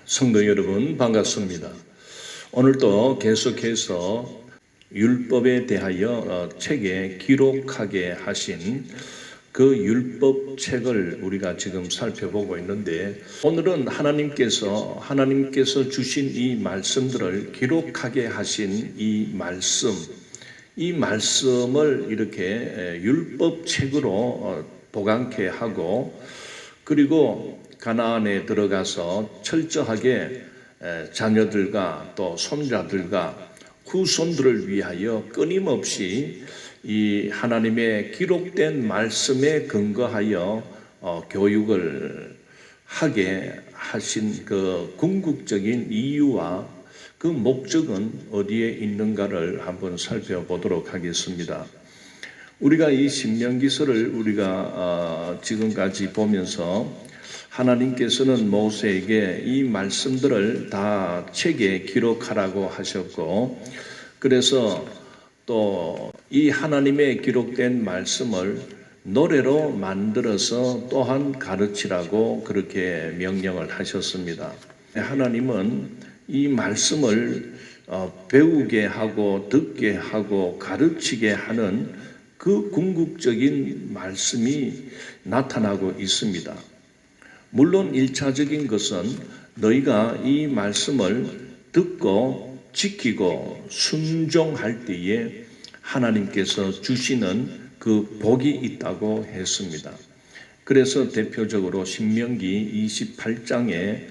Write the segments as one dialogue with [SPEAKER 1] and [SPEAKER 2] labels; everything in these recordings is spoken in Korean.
[SPEAKER 1] 성도 여러분 반갑습니다. 오늘도 계속해서 율법에 대하여 책에 기록하게 하신 그 율법책을 우리가 지금 살펴보고 있는데, 오늘은 하나님께서 주신 이 말씀들을 기록하게 하신 이 말씀을 이렇게 율법책으로 보관케 하고, 그리고 가나안에 들어가서 철저하게 자녀들과 또 손자들과 후손들을 위하여 끊임없이 이 하나님의 기록된 말씀에 근거하여 교육을 하게 하신 그 궁극적인 이유와 그 목적은 어디에 있는가를 한번 살펴보도록 하겠습니다. 우리가 이 신명기서를 우리가 지금까지 보면서 하나님께서는 모세에게 이 말씀들을 다 책에 기록하라고 하셨고, 그래서 또 이 하나님의 기록된 말씀을 노래로 만들어서 또한 가르치라고 그렇게 명령을 하셨습니다. 하나님은 이 말씀을 배우게 하고 듣게 하고 가르치게 하는 그 궁극적인 말씀이 나타나고 있습니다. 물론 1차적인 것은 너희가 이 말씀을 듣고 지키고 순종할 때에 하나님께서 주시는 그 복이 있다고 했습니다. 그래서 대표적으로 신명기 28장에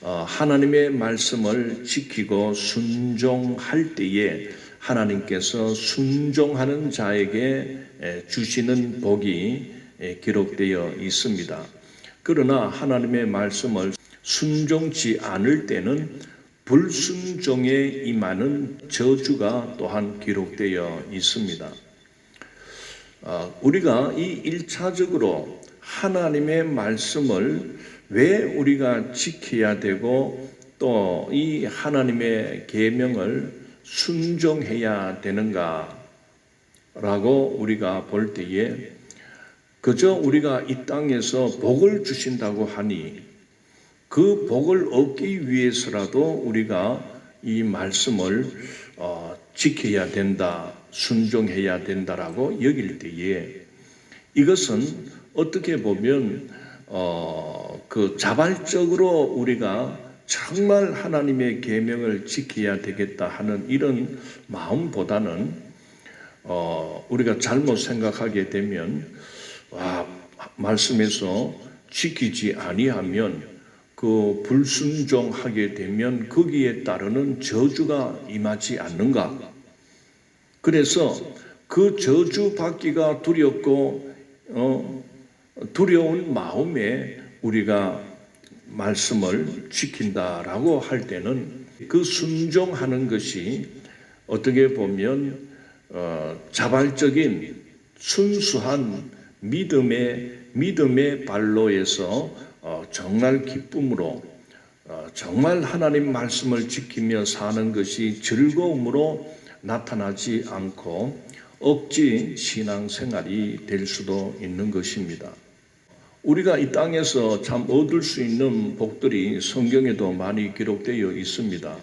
[SPEAKER 1] 하나님의 말씀을 지키고 순종할 때에 하나님께서 순종하는 자에게 주시는 복이 기록되어 있습니다. 그러나 하나님의 말씀을 순종치 않을 때는 불순종에 임하는 저주가 또한 기록되어 있습니다. 우리가 이 1차적으로 하나님의 말씀을 왜 우리가 지켜야 되고 또 이 하나님의 계명을 순종해야 되는가라고 우리가 볼 때에, 그저 우리가 이 땅에서 복을 주신다고 하니 그 복을 얻기 위해서라도 우리가 이 말씀을 지켜야 된다, 순종해야 된다라고 여길 때에, 이것은 어떻게 보면 그 자발적으로 우리가 정말 하나님의 계명을 지켜야 되겠다 하는 이런 마음보다는 우리가 잘못 생각하게 되면 말씀에서 지키지 아니하면 그 불순종하게 되면 거기에 따르는 저주가 임하지 않는가? 그래서 그 저주 받기가 두렵고 두려운 마음에 우리가 말씀을 지킨다라고 할 때는 그 순종하는 것이 어떻게 보면 자발적인 순수한 믿음의 발로에서 정말 기쁨으로 정말 하나님 말씀을 지키며 사는 것이 즐거움으로 나타나지 않고 억지 신앙생활이 될 수도 있는 것입니다. 우리가 이 땅에서 참 얻을 수 있는 복들이 성경에도 많이 기록되어 있습니다.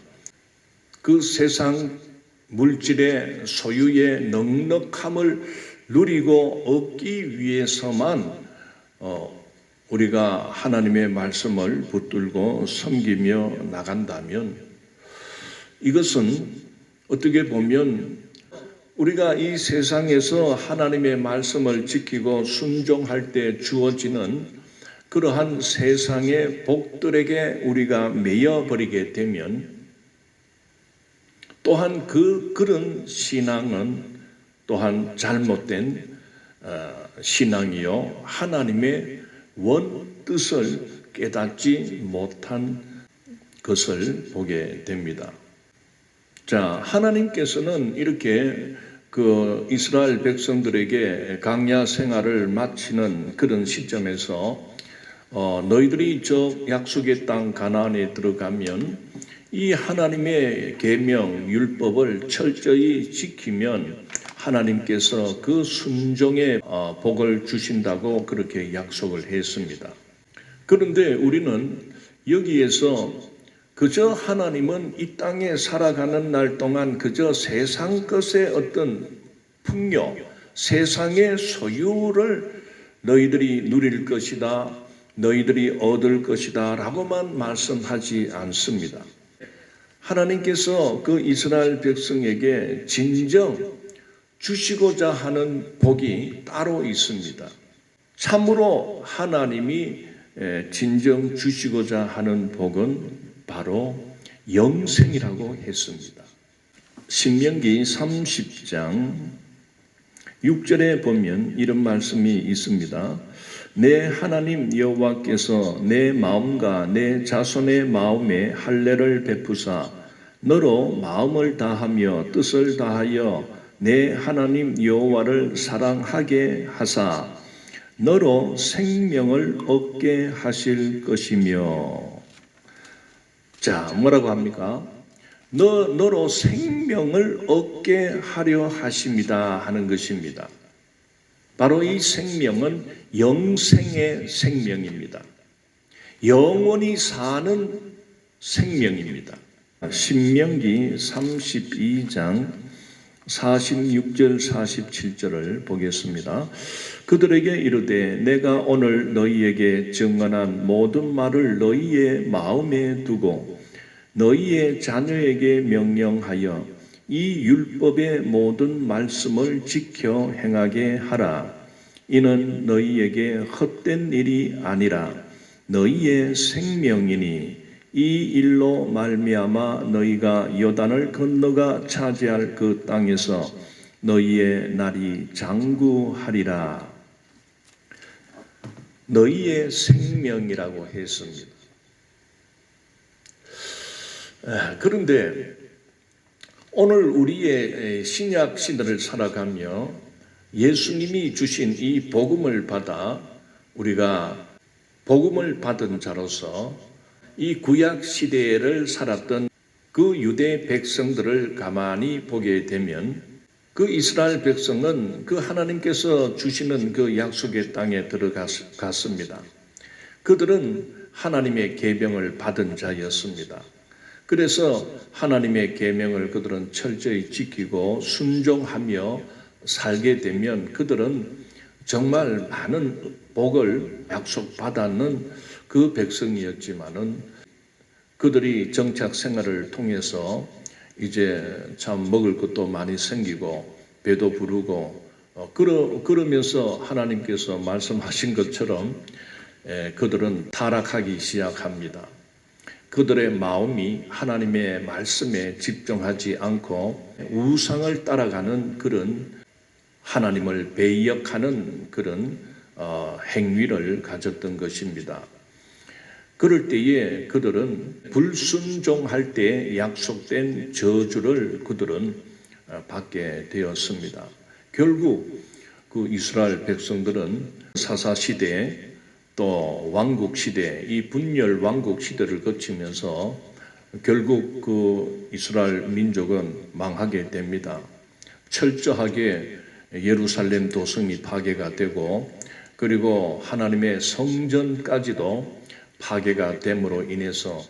[SPEAKER 1] 그 세상 물질의 소유의 넉넉함을 누리고 얻기 위해서만 우리가 하나님의 말씀을 붙들고 섬기며 나간다면, 이것은 어떻게 보면 우리가 이 세상에서 하나님의 말씀을 지키고 순종할 때 주어지는 그러한 세상의 복들에게 우리가 매여버리게 되면, 또한 그런 신앙은 또한 잘못된 신앙이요, 하나님의 원 뜻을 깨닫지 못한 것을 보게 됩니다. 자, 하나님께서는 이렇게 그 이스라엘 백성들에게 광야 생활을 마치는 그런 시점에서 너희들이 저 약속의 땅 가나안에 들어가면 이 하나님의 계명 율법을 철저히 지키면 하나님께서 그 순종의 복을 주신다고 그렇게 약속을 했습니다. 그런데 우리는 여기에서 그저 하나님은 이 땅에 살아가는 날 동안 그저 세상 것의 어떤 풍요, 세상의 소유를 너희들이 누릴 것이다, 너희들이 얻을 것이다 라고만 말씀하지 않습니다. 하나님께서 그 이스라엘 백성에게 진정 주시고자 하는 복이 따로 있습니다. 참으로 하나님이 진정 주시고자 하는 복은 바로 영생이라고 했습니다. 신명기 30장 6절에 보면 이런 말씀이 있습니다. 내 하나님 여호와께서 내 마음과 내 자손의 마음에 할례를 베푸사 너로 마음을 다하며 뜻을 다하여 내 하나님 여호와를 사랑하게 하사 너로 생명을 얻게 하실 것이며. 자, 뭐라고 합니까? 너로 생명을 얻게 하려 하십니다 하는 것입니다. 바로 이 생명은 영생의 생명입니다. 영원히 사는 생명입니다. 신명기 32장 46절 47절을 보겠습니다. 그들에게 이르되 내가 오늘 너희에게 증언한 모든 말을 너희의 마음에 두고 너희의 자녀에게 명령하여 이 율법의 모든 말씀을 지켜 행하게 하라. 이는 너희에게 헛된 일이 아니라 너희의 생명이니 이 일로 말미암아 너희가 요단을 건너가 차지할 그 땅에서 너희의 날이 장구하리라. 너희의 생명이라고 했습니다. 그런데 오늘 우리의 신약 시대를 살아가며 예수님이 주신 이 복음을 받아 우리가 복음을 받은 자로서 이 구약 시대를 살았던 그 유대 백성들을 가만히 보게 되면 그 이스라엘 백성은 그 하나님께서 주시는 그 약속의 땅에 들어갔습니다. 그들은 하나님의 계명을 받은 자였습니다. 그래서 하나님의 계명을 그들은 철저히 지키고 순종하며 살게 되면 그들은 정말 많은 복을 약속받았는 그 백성이었지만은 그들이 정착 생활을 통해서 이제 참 먹을 것도 많이 생기고 배도 부르고 그러면서 하나님께서 말씀하신 것처럼 그들은 타락하기 시작합니다. 그들의 마음이 하나님의 말씀에 집중하지 않고 우상을 따라가는 그런 하나님을 배역하는 그런 행위를 가졌던 것입니다. 그럴 때에 그들은 불순종할 때 약속된 저주를 그들은 받게 되었습니다. 결국 그 이스라엘 백성들은 사사시대 또 왕국시대, 이 분열 왕국시대를 거치면서 결국 그 이스라엘 민족은 망하게 됩니다. 철저하게 예루살렘 도성이 파괴가 되고 그리고 하나님의 성전까지도 파괴가 됨으로 인해서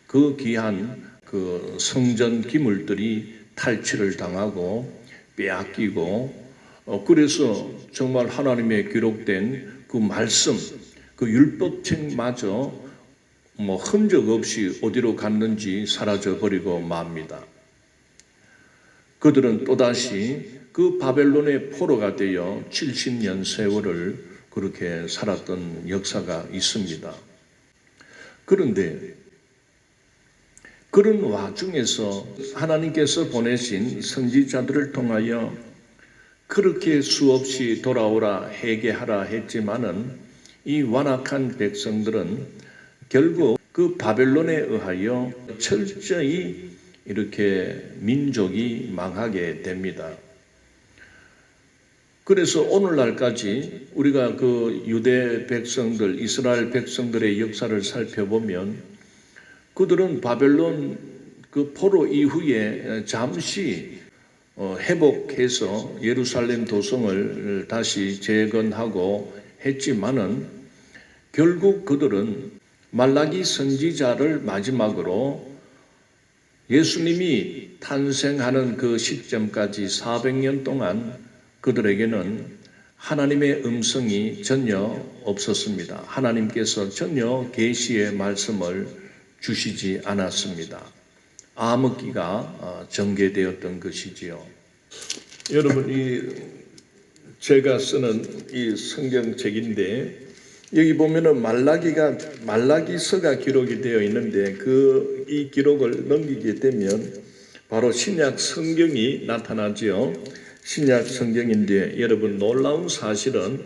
[SPEAKER 1] 그 귀한 그 성전 기물들이 탈취를 당하고 빼앗기고 그래서 정말 하나님의 기록된 그 말씀, 그 율법책마저 흔적 없이 어디로 갔는지 사라져 버리고 맙니다. 그들은 또다시 그 바벨론의 포로가 되어 70년 세월을 그렇게 살았던 역사가 있습니다. 그런데 그런 와중에서 하나님께서 보내신 선지자들을 통하여 그렇게 수없이 돌아오라 회개하라 했지만은 이 완악한 백성들은 결국 그 바벨론에 의하여 철저히 이렇게 민족이 망하게 됩니다. 그래서 오늘날까지 우리가 그 유대 백성들, 이스라엘 백성들의 역사를 살펴보면 그들은 바벨론 그 포로 이후에 잠시 회복해서 예루살렘 도성을 다시 재건하고 했지만은 결국 그들은 말라기 선지자를 마지막으로 예수님이 탄생하는 그 시점까지 400년 동안 그들에게는 하나님의 음성이 전혀 없었습니다. 하나님께서 전혀 계시의 말씀을 주시지 않았습니다. 암흑기가 전개되었던 것이지요. 여러분, 제가 쓰는 이 성경책인데 여기 보면은 말라기서가 기록이 되어 있는데 이 기록을 넘기게 되면 바로 신약 성경이 나타나지요. 신약 성경인데 여러분, 놀라운 사실은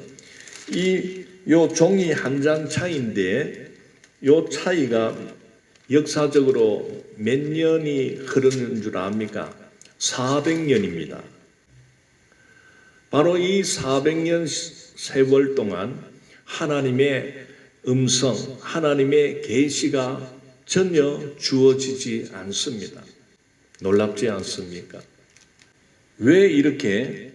[SPEAKER 1] 요 종이 한 장 차이인데 요 차이가 역사적으로 몇 년이 흐르는 줄 압니까? 400년입니다. 바로 이 400년 세월 동안 하나님의 음성, 하나님의 계시가 전혀 주어지지 않습니다. 놀랍지 않습니까? 왜 이렇게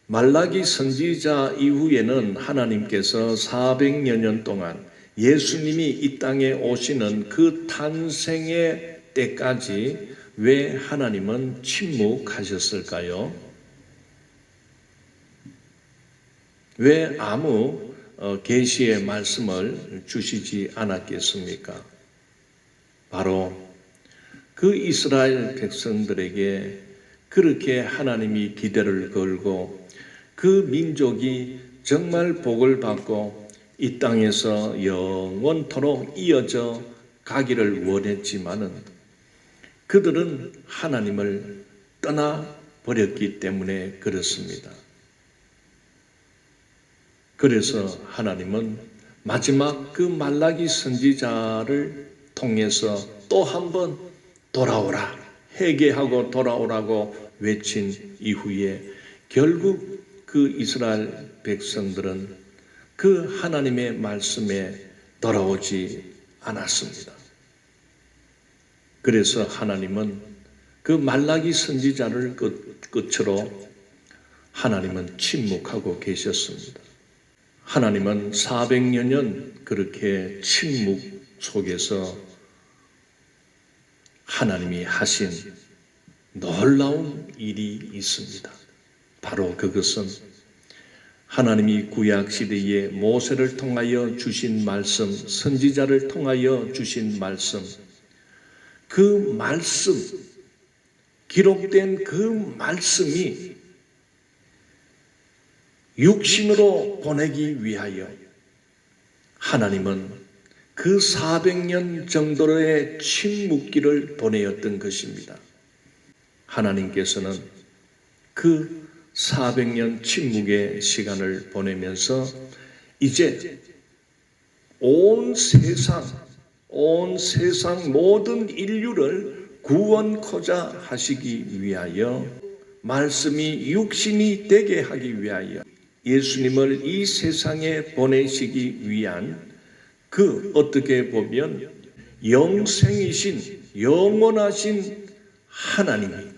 [SPEAKER 1] 말라기 선지자 이후에는 하나님께서 400여 년 동안 예수님이 이 땅에 오시는 그 탄생의 때까지 왜 하나님은 침묵하셨을까요? 왜 아무 계시의 말씀을 주시지 않았겠습니까? 바로 그 이스라엘 백성들에게 그렇게 하나님이 기대를 걸고 그 민족이 정말 복을 받고 이 땅에서 영원토록 이어져 가기를 원했지만은 그들은 하나님을 떠나버렸기 때문에 그렇습니다. 그래서 하나님은 마지막 그 말라기 선지자를 통해서 또 한 번 돌아오라, 회개하고 돌아오라고 외친 이후에 결국 그 이스라엘 백성들은 그 하나님의 말씀에 돌아오지 않았습니다. 그래서 하나님은 그 말라기 선지자를 끝으로 하나님은 침묵하고 계셨습니다. 하나님은 400여 년 그렇게 침묵 속에서 하나님이 하신 놀라운 일이 있습니다. 바로 그것은 하나님이 구약시대에 모세를 통하여 주신 말씀, 선지자를 통하여 주신 말씀, 그 말씀, 기록된 그 말씀이 육신으로 보내기 위하여 하나님은 그 400년 정도의 침묵기를 보내었던 것입니다. 하나님께서는 그 400년 침묵의 시간을 보내면서 이제 온 세상 모든 인류를 구원코자 하시기 위하여 말씀이 육신이 되게 하기 위하여 예수님을 이 세상에 보내시기 위한 그 어떻게 보면 영생이신 영원하신 하나님이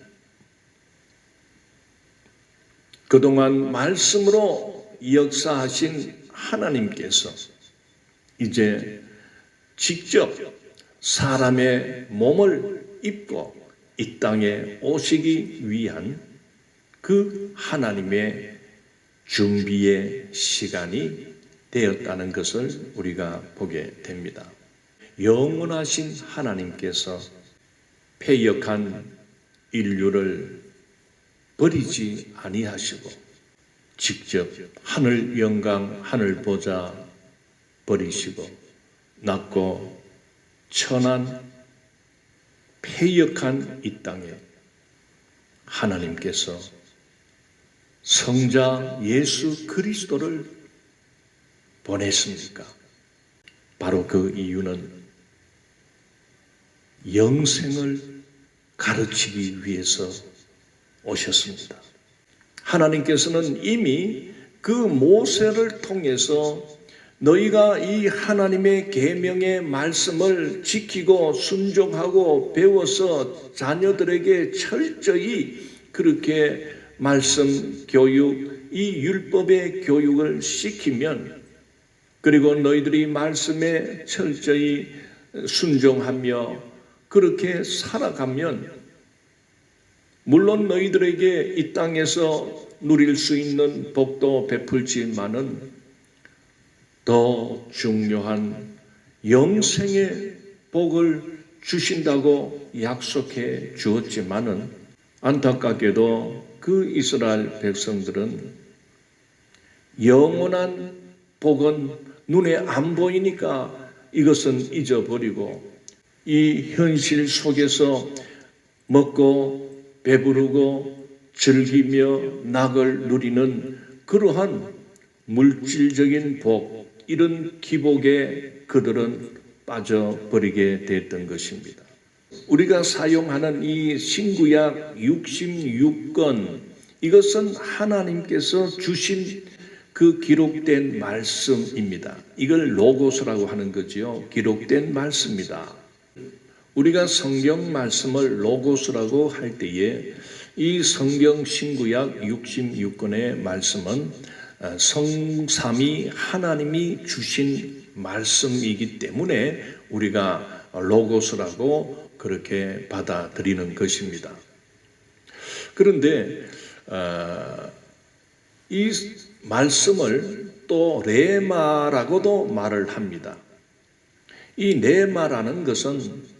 [SPEAKER 1] 그동안 말씀으로 역사하신 하나님께서 이제 직접 사람의 몸을 입고 이 땅에 오시기 위한 그 하나님의 준비의 시간이 되었다는 것을 우리가 보게 됩니다. 영원하신 하나님께서 패역한 인류를 버리지 아니하시고 직접 하늘 영광, 하늘 보좌 버리시고 낮고 천한 패역한 이 땅에 하나님께서 성자 예수 그리스도를 보냈습니까? 바로 그 이유는 영생을 가르치기 위해서 오셨습니다. 하나님께서는 이미 그 모세를 통해서 너희가 이 하나님의 계명의 말씀을 지키고 순종하고 배워서 자녀들에게 철저히 그렇게 말씀 교육, 이 율법의 교육을 시키면 그리고 너희들이 말씀에 철저히 순종하며 그렇게 살아가면 물론 너희들에게 이 땅에서 누릴 수 있는 복도 베풀지만은 더 중요한 영생의 복을 주신다고 약속해 주었지만은 안타깝게도 그 이스라엘 백성들은 영원한 복은 눈에 안 보이니까 이것은 잊어버리고 이 현실 속에서 먹고 배부르고 즐기며 낙을 누리는 그러한 물질적인 복, 이런 기복에 그들은 빠져버리게 됐던 것입니다. 우리가 사용하는 이 신구약 66권, 이것은 하나님께서 주신 그 기록된 말씀입니다. 이걸 로고스라고 하는 거지요. 기록된 말씀이다. 우리가 성경 말씀을 로고스라고 할 때에 이 성경 신구약 66권의 말씀은 성삼위 하나님이 주신 말씀이기 때문에 우리가 로고스라고 그렇게 받아들이는 것입니다. 그런데 이 말씀을 또 레마라고도 말을 합니다. 이 레마라는 것은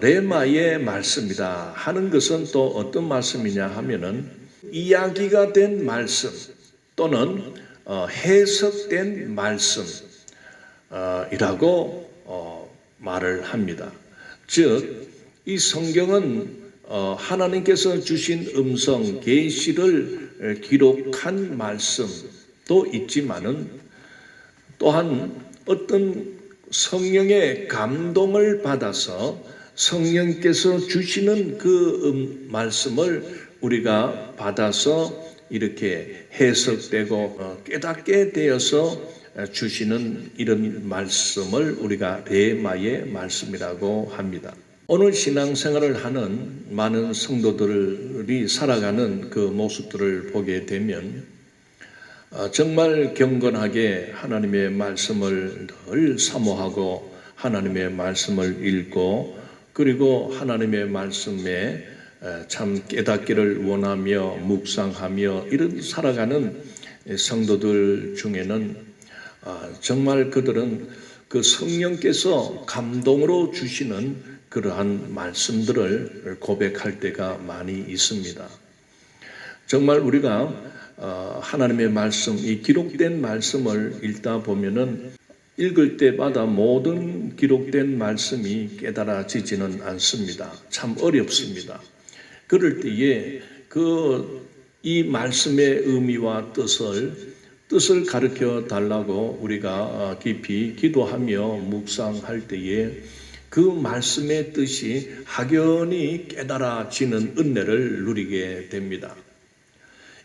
[SPEAKER 1] 레마의 말씀이다 하는 것은 또 어떤 말씀이냐 하면은 이야기가 된 말씀 또는 해석된 말씀이라고 말을 합니다. 즉, 이 성경은 하나님께서 주신 음성 계시를 기록한 말씀도 있지만은 또한 어떤 성령의 감동을 받아서 성령께서 주시는 그 말씀을 우리가 받아서 이렇게 해석되고 깨닫게 되어서 주시는 이런 말씀을 우리가 레마의 말씀이라고 합니다. 오늘 신앙생활을 하는 많은 성도들이 살아가는 그 모습들을 보게 되면 정말 경건하게 하나님의 말씀을 늘 사모하고 하나님의 말씀을 읽고 그리고 하나님의 말씀에 참 깨닫기를 원하며 묵상하며 이런 살아가는 성도들 중에는 정말 그들은 그 성령께서 감동으로 주시는 그러한 말씀들을 고백할 때가 많이 있습니다. 정말 우리가 하나님의 말씀, 이 기록된 말씀을 읽다 보면은 읽을 때마다 모든 기록된 말씀이 깨달아지지는 않습니다. 참 어렵습니다. 그럴 때에 이 말씀의 의미와 뜻을 가르쳐 달라고 우리가 깊이 기도하며 묵상할 때에 그 말씀의 뜻이 확연히 깨달아지는 은혜를 누리게 됩니다.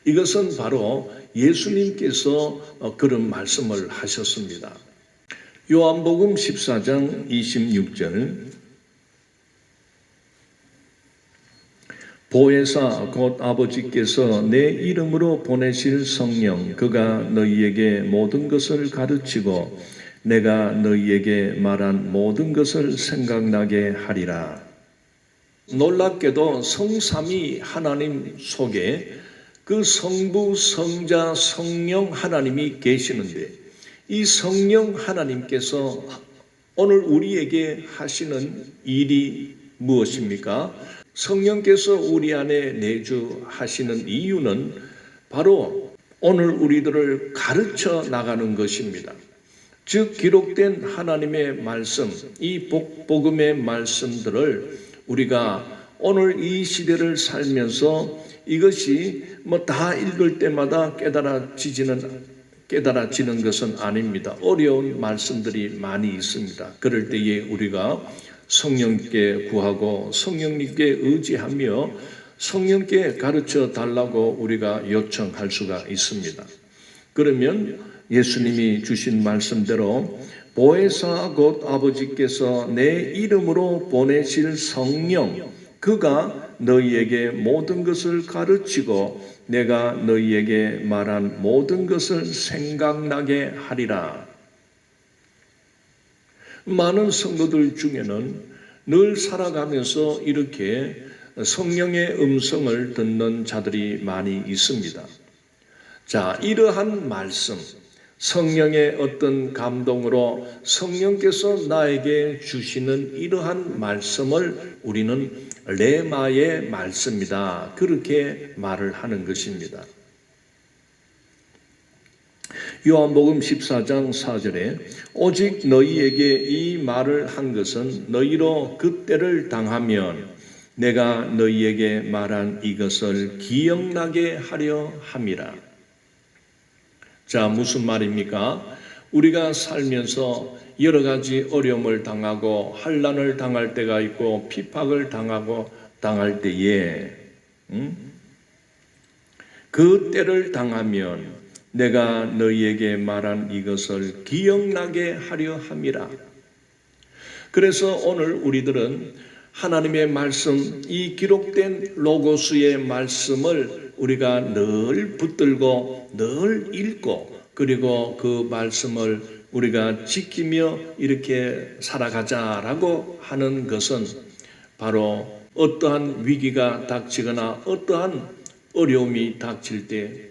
[SPEAKER 1] 이것은 바로 예수님께서 그런 말씀을 하셨습니다. 요한복음 14장 26절 보혜사 곧 아버지께서 내 이름으로 보내실 성령 그가 너희에게 모든 것을 가르치고 내가 너희에게 말한 모든 것을 생각나게 하리라. 놀랍게도 성삼위 하나님 속에 그 성부, 성자, 성령 하나님이 계시는데 이 성령 하나님께서 오늘 우리에게 하시는 일이 무엇입니까? 성령께서 우리 안에 내주하시는 이유는 바로 오늘 우리들을 가르쳐 나가는 것입니다. 즉 기록된 하나님의 말씀, 이 복음의 말씀들을 우리가 오늘 이 시대를 살면서 이것이 다 읽을 때마다 깨달아지는 것은 아닙니다. 어려운 말씀들이 많이 있습니다. 그럴 때에 우리가 성령께 구하고 성령님께 의지하며 성령께 가르쳐 달라고 우리가 요청할 수가 있습니다. 그러면 예수님이 주신 말씀대로 보혜사 곧 아버지께서 내 이름으로 보내실 성령 그가 너희에게 모든 것을 가르치고 내가 너희에게 말한 모든 것을 생각나게 하리라. 많은 성도들 중에는 늘 살아가면서 이렇게 성령의 음성을 듣는 자들이 많이 있습니다. 자, 이러한 말씀, 성령의 어떤 감동으로 성령께서 나에게 주시는 이러한 말씀을 우리는 레마의 말씀이다, 그렇게 말을 하는 것입니다. 요한복음 14장 4절에 오직 너희에게 이 말을 한 것은 너희로 그 때를 당하면 내가 너희에게 말한 이것을 기억나게 하려 함이라. 자, 무슨 말입니까? 우리가 살면서 여러 가지 어려움을 당하고 환난을 당할 때가 있고 핍박을 당할 때에 그 때를 당하면 내가 너희에게 말한 이것을 기억나게 하려 함이라. 그래서 오늘 우리들은 하나님의 말씀, 이 기록된 로고스의 말씀을 우리가 늘 붙들고 늘 읽고 그리고 그 말씀을 우리가 지키며 이렇게 살아가자라고 하는 것은 바로 어떠한 위기가 닥치거나 어떠한 어려움이 닥칠 때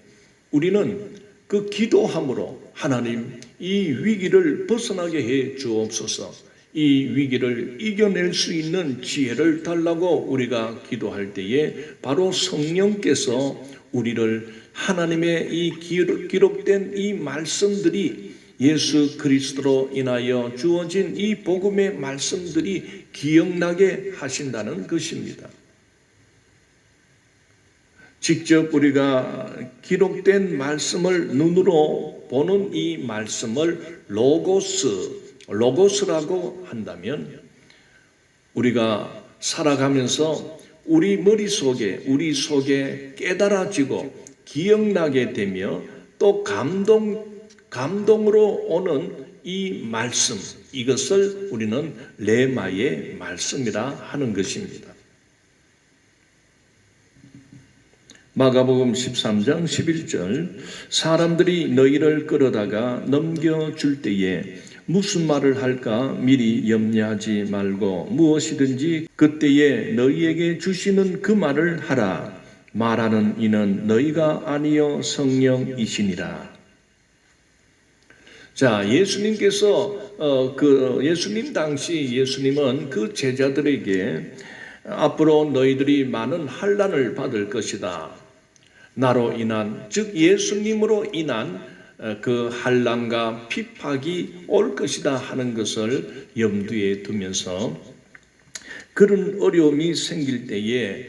[SPEAKER 1] 우리는 그 기도함으로 하나님, 이 위기를 벗어나게 해 주옵소서, 이 위기를 이겨낼 수 있는 지혜를 달라고 우리가 기도할 때에 바로 성령께서 우리를 하나님의 이 기록된 이 말씀들이 예수 그리스도로 인하여 주어진 이 복음의 말씀들이 기억나게 하신다는 것입니다. 직접 우리가 기록된 말씀을 눈으로 보는 이 말씀을 로고스라고 한다면 우리가 살아가면서 우리 머릿속에 우리 속에 깨달아지고 기억나게 되며 또 감동으로 오는 이 말씀, 이것을 우리는 레마의 말씀이라 하는 것입니다. 마가복음 13장 11절 사람들이 너희를 끌어다가 넘겨줄 때에 무슨 말을 할까 미리 염려하지 말고 무엇이든지 그때에 너희에게 주시는 그 말을 하라. 말하는 이는 너희가 아니요 성령이시니라. 자, 예수님께서 예수님 당시 예수님은 그 제자들에게 앞으로 너희들이 많은 환난을 받을 것이다. 나로 인한, 즉 예수님으로 인한 그 환난과 핍박이 올 것이다 하는 것을 염두에 두면서 그런 어려움이 생길 때에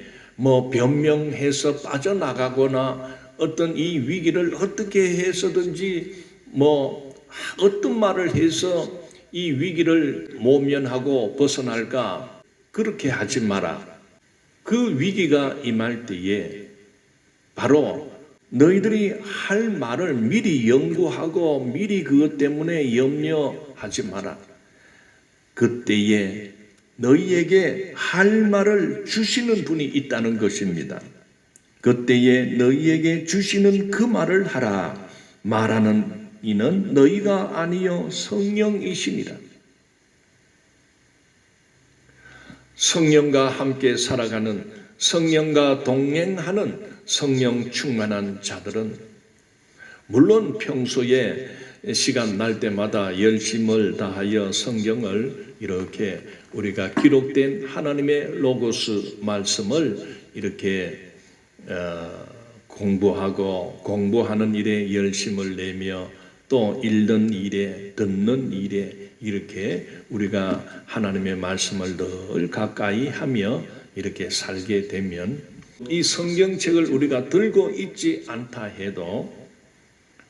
[SPEAKER 1] 변명해서 빠져나가거나 어떤 이 위기를 어떻게 해서든지 어떤 말을 해서 이 위기를 모면하고 벗어날까, 그렇게 하지 마라. 그 위기가 임할 때에 바로 너희들이 할 말을 미리 연구하고 미리 그것 때문에 염려하지 마라. 그때에 너희에게 할 말을 주시는 분이 있다는 것입니다. 그때에 너희에게 주시는 그 말을 하라. 말하는 이는 너희가 아니요 성령이시니라. 성령과 함께 살아가는, 성령과 동행하는 성령 충만한 자들은 물론 평소에 시간 날 때마다 열심을 다하여 성경을 이렇게 우리가 기록된 하나님의 로고스 말씀을 이렇게 공부하는 일에 열심을 내며 또 읽는 일에, 듣는 일에 이렇게 우리가 하나님의 말씀을 늘 가까이 하며 이렇게 살게 되면 이 성경책을 우리가 들고 있지 않다 해도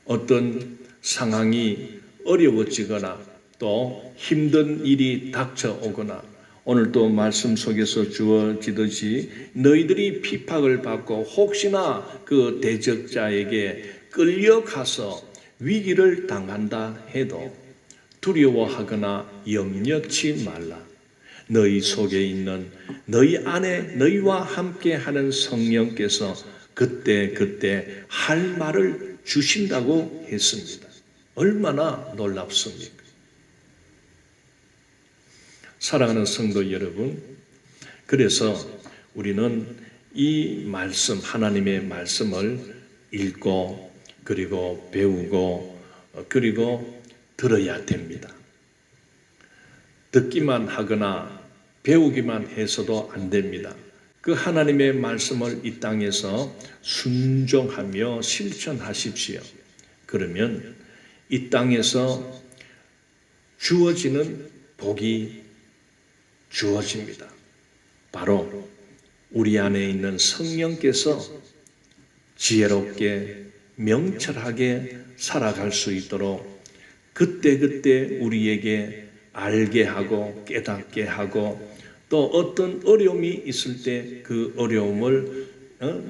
[SPEAKER 1] 어떤 상황이 어려워지거나 또 힘든 일이 닥쳐오거나 오늘 또 말씀 속에서 주어지듯이 너희들이 핍박을 받고 혹시나 그 대적자에게 끌려가서 위기를 당한다 해도 두려워하거나 염려치 말라. 너희 속에 있는, 너희 안에 너희와 함께하는 성령께서 그때 할 말을 주신다고 했습니다. 얼마나 놀랍습니까? 사랑하는 성도 여러분, 그래서 우리는 이 말씀, 하나님의 말씀을 읽고 그리고 배우고 그리고 들어야 됩니다. 듣기만 하거나 배우기만 해서도 안 됩니다. 그 하나님의 말씀을 이 땅에서 순종하며 실천하십시오. 그러면 이 땅에서 주어지는 복이 주어집니다. 바로 우리 안에 있는 성령께서 지혜롭게 명철하게 살아갈 수 있도록 그때그때 우리에게 알게 하고 깨닫게 하고 또 어떤 어려움이 있을 때 그 어려움을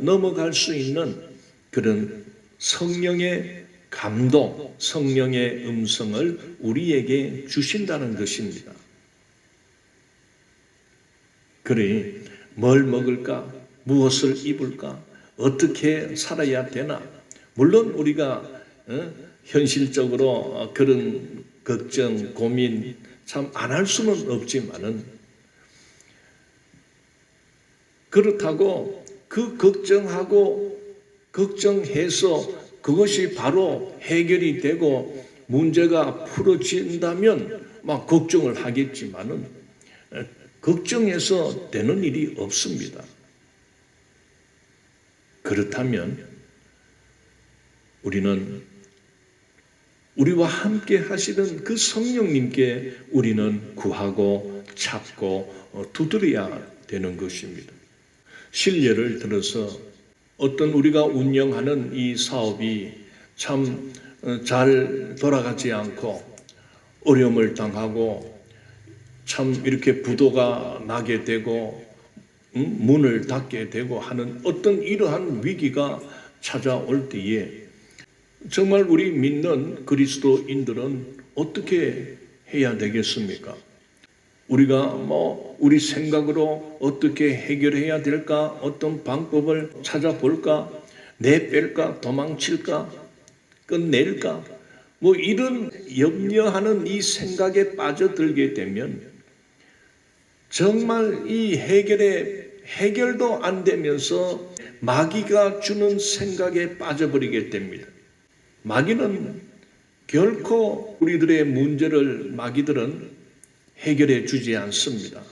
[SPEAKER 1] 넘어갈 수 있는 그런 성령의 감동, 성령의 음성을 우리에게 주신다는 것입니다. 그러니 뭘 먹을까? 무엇을 입을까? 어떻게 살아야 되나? 물론 우리가 현실적으로 그런 걱정, 고민 참 안 할 수는 없지만은 그렇다고 그 걱정해서 그것이 바로 해결이 되고 문제가 풀어진다면 막 걱정을 하겠지만은 걱정해서 되는 일이 없습니다. 그렇다면 우리는 우리와 함께 하시는 그 성령님께 우리는 구하고 찾고 두드려야 되는 것입니다. 실례를 들어서 어떤 우리가 운영하는 이 사업이 참 잘 돌아가지 않고 어려움을 당하고 참 이렇게 부도가 나게 되고 문을 닫게 되고 하는 어떤 이러한 위기가 찾아올 때에 정말 우리 믿는 그리스도인들은 어떻게 해야 되겠습니까? 우리가 우리 생각으로 어떻게 해결해야 될까? 어떤 방법을 찾아볼까? 내뺄까? 도망칠까? 끝낼까? 이런 염려하는 이 생각에 빠져들게 되면 정말 이 해결도 안 되면서 마귀가 주는 생각에 빠져버리게 됩니다. 마귀는 결코 우리들의 문제를 마귀들은 해결해 주지 않습니다.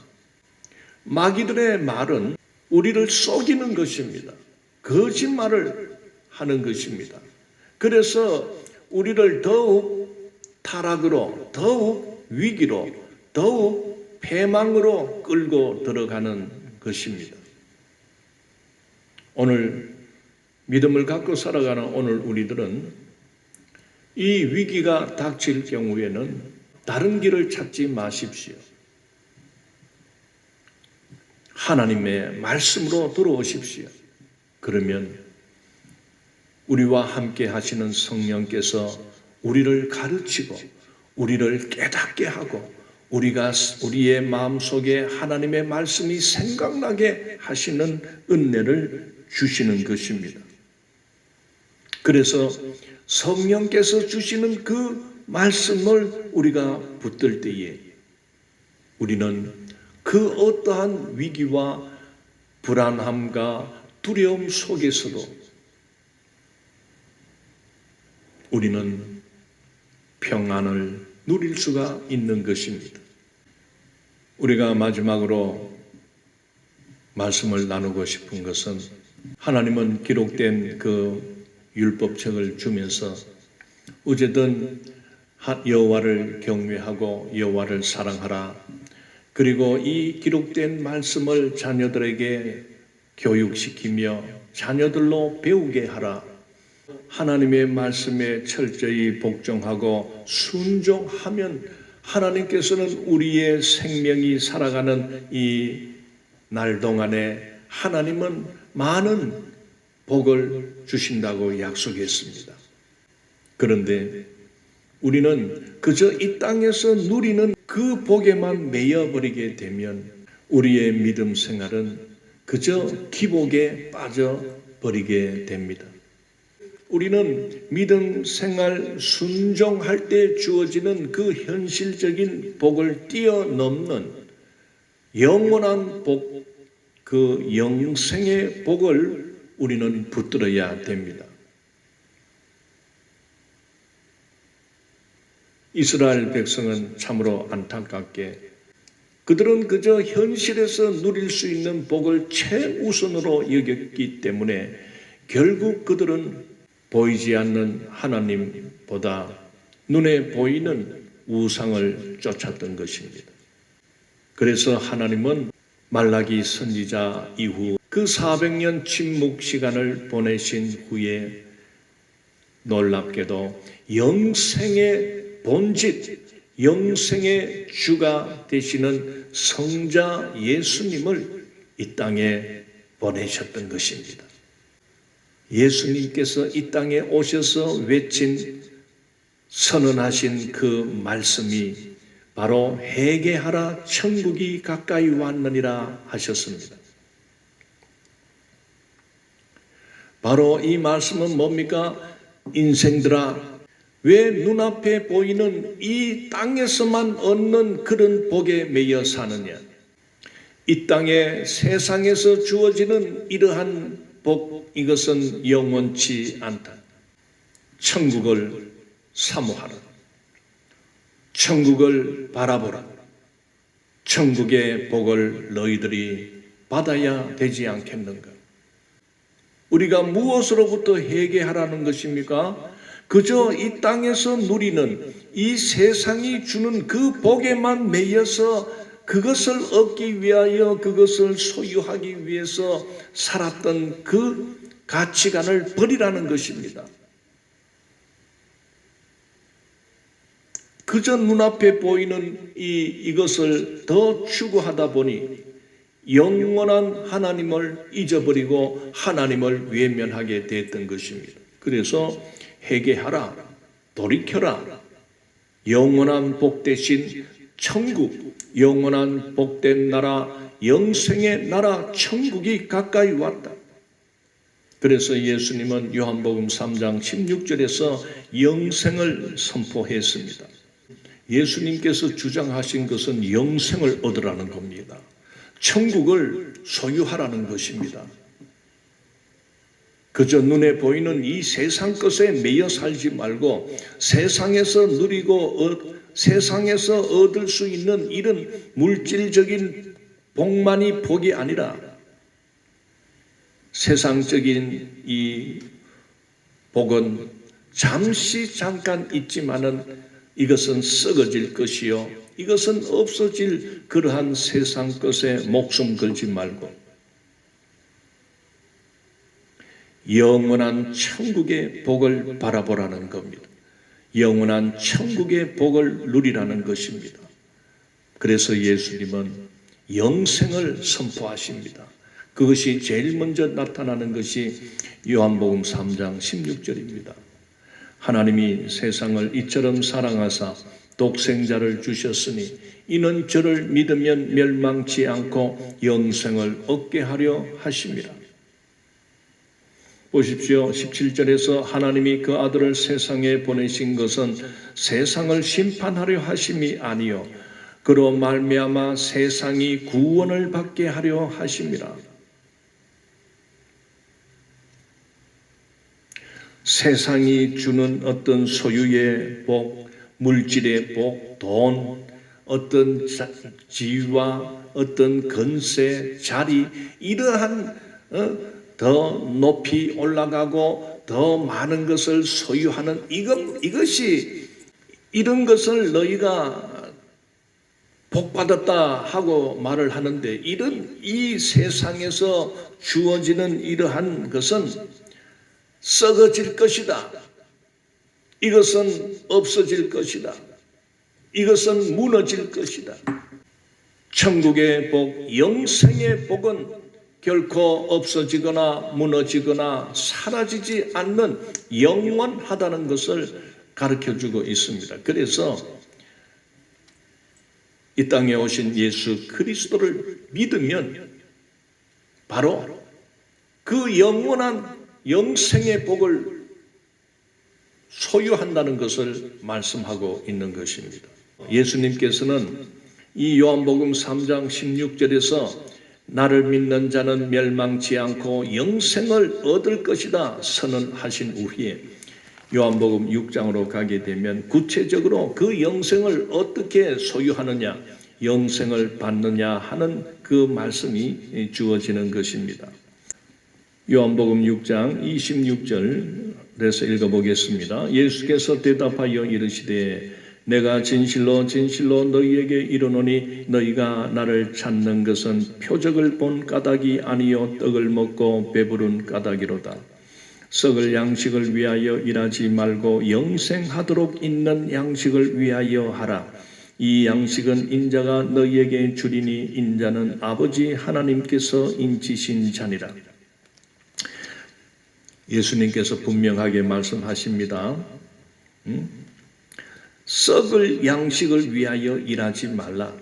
[SPEAKER 1] 마귀들의 말은 우리를 속이는 것입니다. 거짓말을 하는 것입니다. 그래서 우리를 더욱 타락으로, 더욱 위기로, 더욱 패망으로 끌고 들어가는 것입니다. 오늘 믿음을 갖고 살아가는 오늘 우리들은 이 위기가 닥칠 경우에는 다른 길을 찾지 마십시오. 하나님의 말씀으로 들어오십시오. 그러면 우리와 함께 하시는 성령께서 우리를 가르치고 우리를 깨닫게 하고 우리의 마음속에 하나님의 말씀이 생각나게 하시는 은혜를 주시는 것입니다. 그래서 성령께서 주시는 그 말씀을 우리가 붙들 때에 우리는 그 어떠한 위기와 불안함과 두려움 속에서도 우리는 평안을 누릴 수가 있는 것입니다. 우리가 마지막으로 말씀을 나누고 싶은 것은 하나님은 기록된 그 율법책을 주면서 어쨌든 여호와를 경외하고 여호와를 사랑하라. 그리고 이 기록된 말씀을 자녀들에게 교육시키며 자녀들로 배우게 하라. 하나님의 말씀에 철저히 복종하고 순종하면 하나님께서는 우리의 생명이 살아가는 이 날 동안에 하나님은 많은 복을 주신다고 약속했습니다. 그런데 우리는 그저 이 땅에서 누리는 그 복에만 매여버리게 되면 우리의 믿음 생활은 그저 기복에 빠져버리게 됩니다. 우리는 믿음 생활 순종할 때 주어지는 그 현실적인 복을 뛰어넘는 영원한 복, 그 영생의 복을 우리는 붙들어야 됩니다. 이스라엘 백성은 참으로 안타깝게 그들은 그저 현실에서 누릴 수 있는 복을 최우선으로 여겼기 때문에 결국 그들은 보이지 않는 하나님보다 눈에 보이는 우상을 쫓았던 것입니다. 그래서 하나님은 말라기 선지자 이후 그 400년 침묵 시간을 보내신 후에 놀랍게도 영생의 본질, 영생의 주가 되시는 성자 예수님을 이 땅에 보내셨던 것입니다. 예수님께서 이 땅에 오셔서 외친 선언하신 그 말씀이 바로 회개하라 천국이 가까이 왔느니라 하셨습니다. 바로 이 말씀은 뭡니까? 인생들아, 왜 눈앞에 보이는 이 땅에서만 얻는 그런 복에 매여 사느냐? 이 땅에 세상에서 주어지는 이러한 복, 이것은 영원치 않다. 천국을 사모하라. 천국을 바라보라. 천국의 복을 너희들이 받아야 되지 않겠는가? 우리가 무엇으로부터 회개하라는 것입니까? 그저 이 땅에서 누리는 이 세상이 주는 그 복에만 매여서 그것을 얻기 위하여 그것을 소유하기 위해서 살았던 그 가치관을 버리라는 것입니다. 그저 눈앞에 보이는 이것을 더 추구하다 보니 영원한 하나님을 잊어버리고 하나님을 외면하게 됐던 것입니다. 그래서 회개하라, 돌이켜라. 영원한 복 대신 천국, 영원한 복된 나라, 영생의 나라 천국이 가까이 왔다. 그래서 예수님은 요한복음 3장 16절에서 영생을 선포했습니다. 예수님께서 주장하신 것은 영생을 얻으라는 겁니다. 천국을 소유하라는 것입니다. 그저 눈에 보이는 이 세상 것에 매여 살지 말고 세상에서 누리고 세상에서 얻을 수 있는 이런 물질적인 복만이 복이 아니라 세상적인 이 복은 잠시 잠깐 있지만은 이것은 썩어질 것이요, 이것은 없어질 그러한 세상 것에 목숨 걸지 말고 영원한 천국의 복을 바라보라는 겁니다. 영원한 천국의 복을 누리라는 것입니다. 그래서 예수님은 영생을 선포하십니다. 그것이 제일 먼저 나타나는 것이 요한복음 3장 16절입니다. 하나님이 세상을 이처럼 사랑하사 독생자를 주셨으니 이는 저를 믿으면 멸망치 않고 영생을 얻게 하려 하심이라. 보십시오. 17절에서 하나님이 그 아들을 세상에 보내신 것은 세상을 심판하려 하심이 아니요 그로 말미암아 세상이 구원을 받게 하려 하심이라. 세상이 주는 어떤 소유의 복, 물질의 복, 돈, 어떤 지위와 어떤 건세, 자리, 이러한 더 높이 올라가고 더 많은 것을 소유하는 이것이 이런 것을 너희가 복받았다 하고 말을 하는데 이 세상에서 주어지는 이러한 것은 썩어질 것이다. 이것은 없어질 것이다. 이것은 무너질 것이다. 천국의 복, 영생의 복은 결코 없어지거나 무너지거나 사라지지 않는 영원하다는 것을 가르쳐주고 있습니다. 그래서 이 땅에 오신 예수 그리스도를 믿으면 바로 그 영원한 영생의 복을 소유한다는 것을 말씀하고 있는 것입니다. 예수님께서는 이 요한복음 3장 16절에서 나를 믿는 자는 멸망치 않고 영생을 얻을 것이다 선언하신 후에 요한복음 6장으로 가게 되면 구체적으로 그 영생을 어떻게 소유하느냐, 영생을 받느냐 하는 그 말씀이 주어지는 것입니다. 요한복음 6장 26절에서 읽어보겠습니다. 예수께서 대답하여 이르시되 내가 진실로 진실로 너희에게 이르노니 너희가 나를 찾는 것은 표적을 본 까닭이 아니요 떡을 먹고 배부른 까닭이로다. 썩을 양식을 위하여 일하지 말고 영생하도록 있는 양식을 위하여 하라. 이 양식은 인자가 너희에게 주리니 인자는 아버지 하나님께서 인치신 자니라. 예수님께서 분명하게 말씀하십니다. 썩을 양식을 위하여 일하지 말라.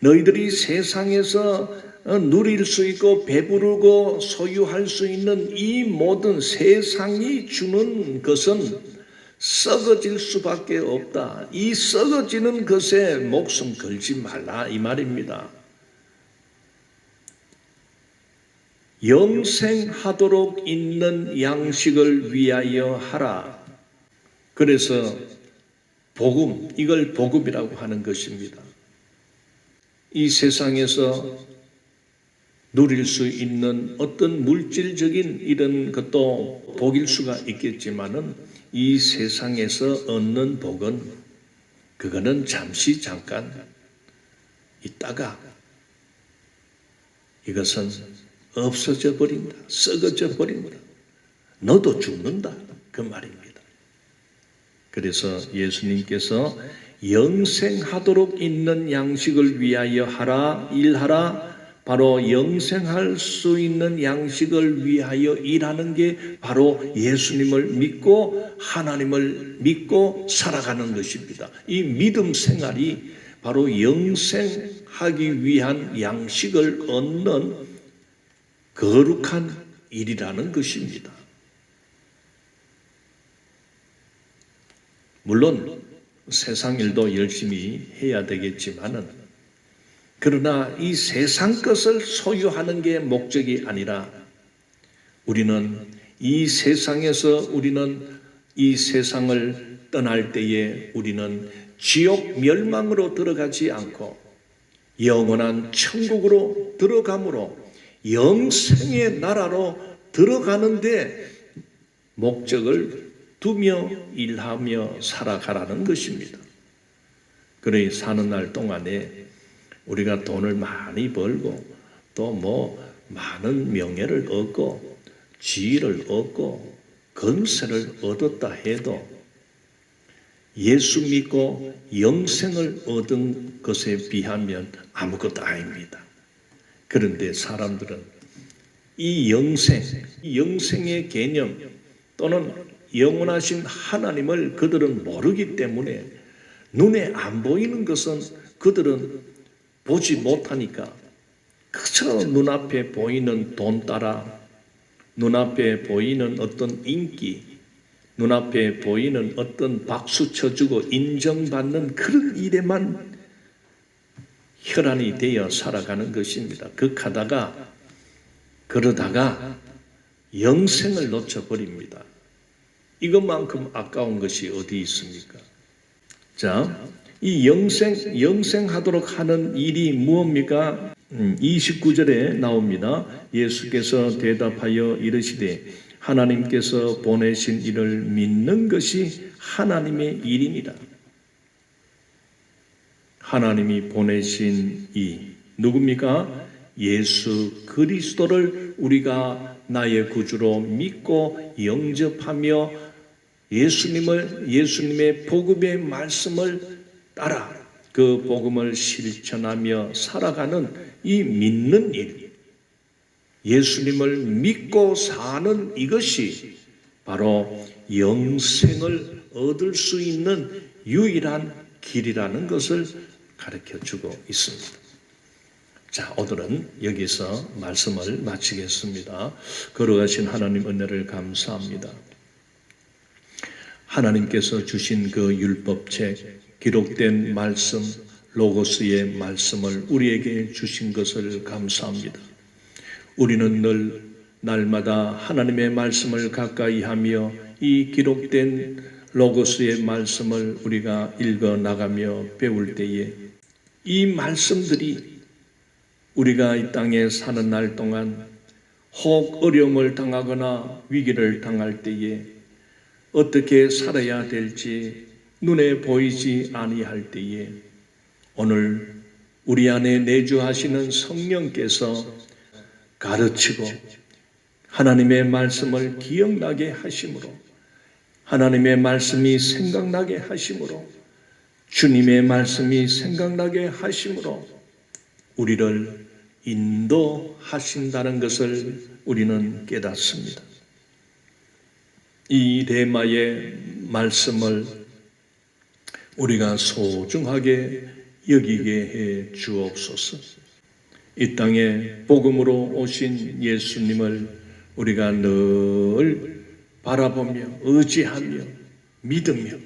[SPEAKER 1] 너희들이 세상에서 누릴 수 있고 배부르고 소유할 수 있는 이 모든 세상이 주는 것은 썩어질 수밖에 없다. 이 썩어지는 것에 목숨 걸지 말라 이 말입니다. 영생하도록 있는 양식을 위하여 하라. 그래서 복음, 이걸 복음이라고 하는 것입니다. 이 세상에서 누릴 수 있는 어떤 물질적인 이런 것도 복일 수가 있겠지만은 이 세상에서 얻는 복은 그거는 잠시 잠깐 있다가 이것은 없어져 버린다. 썩어져 버린다. 너도 죽는다. 그 말입니다. 그래서 예수님께서 영생하도록 있는 양식을 위하여 하라, 일하라. 바로 영생할 수 있는 양식을 위하여 일하는 게 바로 예수님을 믿고 하나님을 믿고 살아가는 것입니다. 이 믿음 생활이 바로 영생하기 위한 양식을 얻는 거룩한 일이라는 것입니다. 물론 세상 일도 열심히 해야 되겠지만은 그러나 이 세상 것을 소유하는 게 목적이 아니라 우리는 이 세상에서 우리는 이 세상을 떠날 때에 우리는 지옥 멸망으로 들어가지 않고 영원한 천국으로 들어가므로 영생의 나라로 들어가는데 목적을 두며 일하며 살아가라는 것입니다. 그러니 사는 날 동안에 우리가 돈을 많이 벌고 또 많은 명예를 얻고 지위를 얻고 건세를 얻었다 해도 예수 믿고 영생을 얻은 것에 비하면 아무것도 아닙니다. 그런데 사람들은 이 영생의 개념 또는 영원하신 하나님을 그들은 모르기 때문에 눈에 안 보이는 것은 그들은 보지 못하니까 그저 눈앞에 보이는 돈 따라 눈앞에 보이는 어떤 인기 눈앞에 보이는 어떤 박수 쳐주고 인정받는 그런 일에만 혈안이 되어 살아가는 것입니다. 그러다가 영생을 놓쳐버립니다. 이것만큼 아까운 것이 어디 있습니까? 자, 이 영생하도록 하는 일이 무엇입니까? 29절에 나옵니다. 예수께서 대답하여 이르시되 하나님께서 보내신 이를 믿는 것이 하나님의 일이니라. 하나님이 보내신 이 누굽니까? 예수 그리스도를 우리가 나의 구주로 믿고 영접하며 예수님의 복음의 말씀을 따라 그 복음을 실천하며 살아가는 이 믿는 일, 예수님을 믿고 사는 이것이 바로 영생을 얻을 수 있는 유일한 길이라는 것을 가르쳐주고 있습니다. 자, 오늘은 여기서 말씀을 마치겠습니다. 거룩하신 하나님 은혜를 감사합니다. 하나님께서 주신 그 율법책, 기록된 말씀, 로고스의 말씀을 우리에게 주신 것을 감사합니다. 우리는 늘 날마다 하나님의 말씀을 가까이 하며 이 기록된 로고스의 말씀을 우리가 읽어 나가며 배울 때에 이 말씀들이 우리가 이 땅에 사는 날 동안 혹 어려움을 당하거나 위기를 당할 때에 어떻게 살아야 될지 눈에 보이지 아니할 때에 오늘 우리 안에 내주하시는 성령께서 가르치고 하나님의 말씀을 기억나게 하심으로 하나님의 말씀이 생각나게 하심으로 주님의 말씀이 생각나게 하심으로 우리를 인도하신다는 것을 우리는 깨닫습니다. 이 레마의 말씀을 우리가 소중하게 여기게 해 주옵소서. 이 땅에 복음으로 오신 예수님을 우리가 늘 바라보며 의지하며 믿으며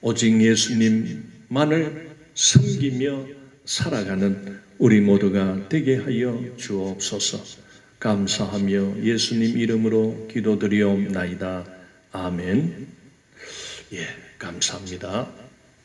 [SPEAKER 1] 오직 예수님만을 섬기며 살아가는 우리 모두가 되게 하여 주옵소서. 감사하며 예수님 이름으로 기도드리옵나이다. 아멘. 감사합니다.